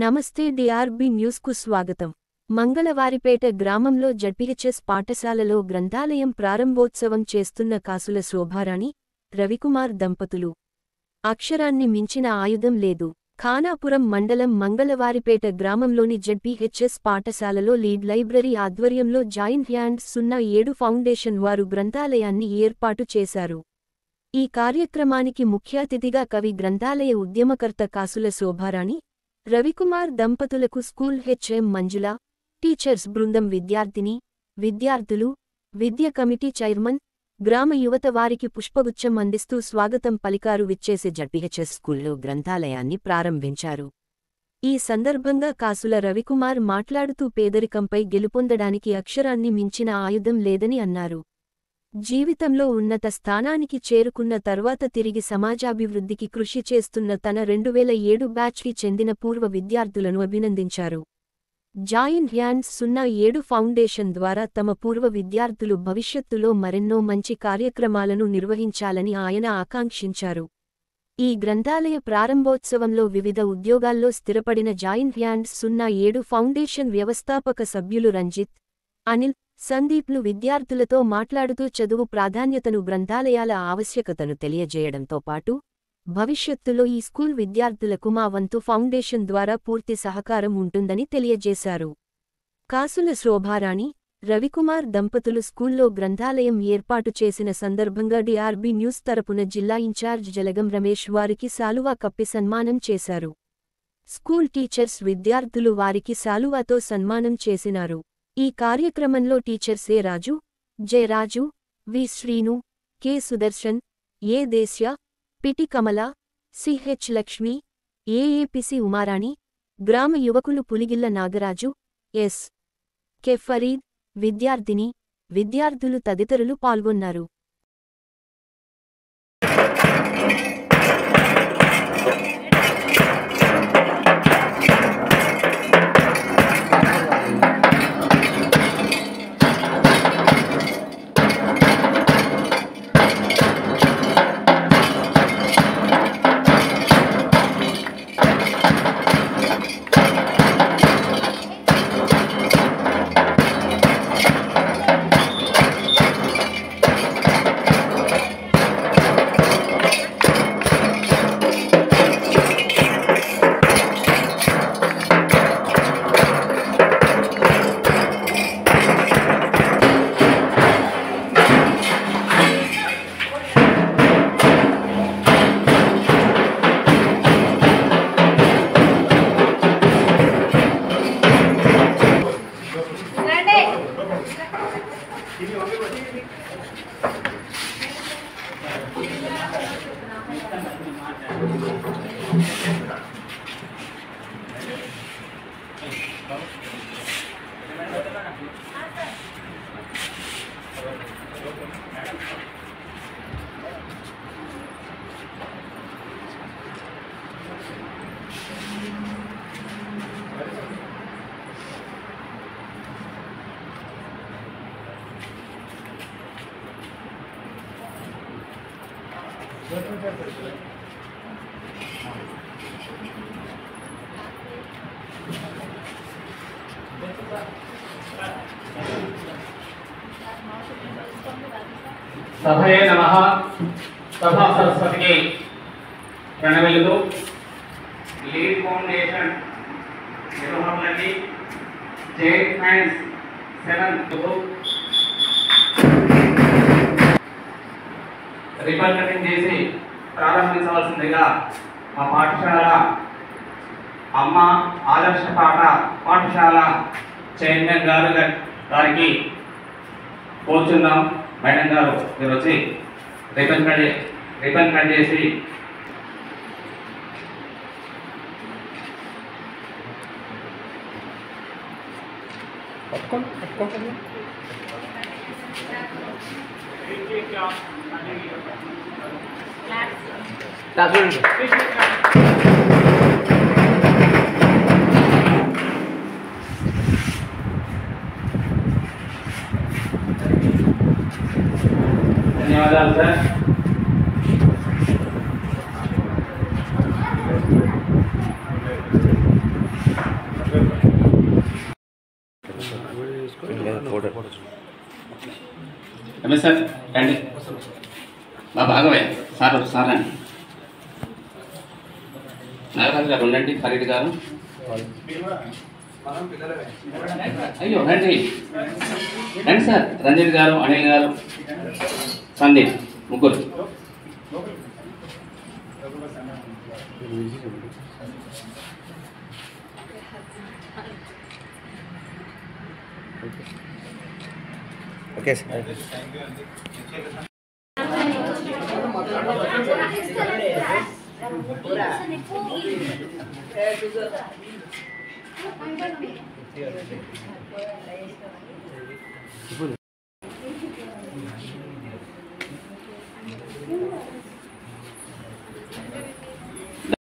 నమస్తే డిఆర్బి న్యూస్కు స్వాగతం. మంగళవారిపేట గ్రామంలో జడ్పీహెచ్ఎస్ పాఠశాలలో గ్రంథాలయం ప్రారంభోత్సవం చేస్తున్న కాసుల శోభారాణి, రవికుమార్ దంపతులు. అక్షరాన్ని మించిన ఆయుధం లేదు. ఖానాపురం మండలం మంగళవారిపేట గ్రామంలోని జడ్పీహెచ్ఎస్ పాఠశాలలో లీడ్ లైబ్రరీ ఆధ్వర్యంలో జాయింట్ హ్యాండ్స్ 07 ఫౌండేషన్ వారు గ్రంథాలయాన్ని ఏర్పాటు చేశారు. ఈ కార్యక్రమానికి ముఖ్యాతిథిగా కవి, గ్రంథాలయ ఉద్యమకర్త కాసుల శోభారాణి, రవికుమార్ దంపతులకు స్కూల్ హెచ్ఎం మంజుల, టీచర్స్ బృందం, విద్యార్థులు, విద్య కమిటీ చైర్మన్, గ్రామ యువత వారికి పుష్పగుచ్చం అందిస్తూ స్వాగతం పలికారు. విచ్చేసే జడ్పీహెచ్ఎస్ స్కూల్లో గ్రంథాలయాన్ని ప్రారంభించారు. ఈ సందర్భంగా కాసుల రవికుమార్ మాట్లాడుతూ పేదరికంపై గెలుపొందడానికి అక్షరాన్ని మించిన ఆయుధం లేదని అన్నారు. జీవితంలో ఉన్నత స్థానానికి చేరుకున్న తర్వాత తిరిగి సమాజాభివృద్ధికి కృషి చేస్తున్న తన 2007 బ్యాచ్కి చెందిన పూర్వ విద్యార్థులను అభినందించారు. జాయింట్ హ్యాండ్స్ 07 ఫౌండేషన్ ద్వారా తమ పూర్వ విద్యార్థులు భవిష్యత్తులో మరెన్నో మంచి కార్యక్రమాలను నిర్వహించాలని ఆయన ఆకాంక్షించారు. ఈ గ్రంథాలయ ప్రారంభోత్సవంలో వివిధ ఉద్యోగాల్లో స్థిరపడిన జాయింట్ హ్యాండ్స్ 07 ఫౌండేషన్ వ్యవస్థాపక సభ్యులు రంజిత్, అనిల్, సందీప్లు విద్యార్థులతో మాట్లాడుతూ చదువు ప్రాధాన్యతను, గ్రంథాలయాల ఆవశ్యకతను తెలియజేయడంతో పాటు భవిష్యత్తులో ఈ స్కూల్ విద్యార్థులకు మా వంతు ఫౌండేషన్ ద్వారా పూర్తి సహకారం ఉంటుందని తెలియజేశారు. కాసుల శోభారాణి, రవికుమార్ దంపతులు స్కూల్లో గ్రంథాలయం ఏర్పాటు చేసిన సందర్భంగా డిఆర్బి న్యూస్ తరపున జిల్లా ఇన్ఛార్జ్ జలగం రమేష్ వారికి శాలువా కప్పి సన్మానం చేశారు. స్కూల్ టీచర్స్, విద్యార్థులు వారికి శాలువాతో సన్మానం చేసినారు. ఈ కార్యక్రమంలో teachers A Raju, J Raju, V Srinu, K Sudarshan, A Deshya, PT Kamala, CH Lakshmi, AAPC Umarani, గ్రామ యువకులు పులిగిల్ల నాగరాజు, ఎస్ కె ఫరీద్, విద్యార్థులు తదితరులు పాల్గొన్నారు. సభయే నమః. సభా సరస్వతికి ప్రణమిల్లుతూ లీడ్ ఫౌండేషన్ నిర్వాహకులకి జాయింట్ హ్యాండ్స్ 7 రిబన్ కటింగ్ చేసి ప్రారంభించవలసిందిగా మా పాఠశాల అమ్మ ఆదర్శ పాఠశాల చైర్మన్ గారికి కోరుచున్నాం. మేడం గారు మీరు వచ్చి రిబన్ కట్ చేసి ధన్యవాదాలు సార్. రమేష్ సార్ రండి బాగా సార్ రండి. నాగరాజు గారు ఉండండి, ఫరీద్ గారు అయ్యో రండి రండి సార్, రంజిత్ గారు, అనిల్ గారు, సందీప్, ముగ్గురు. Okay sir.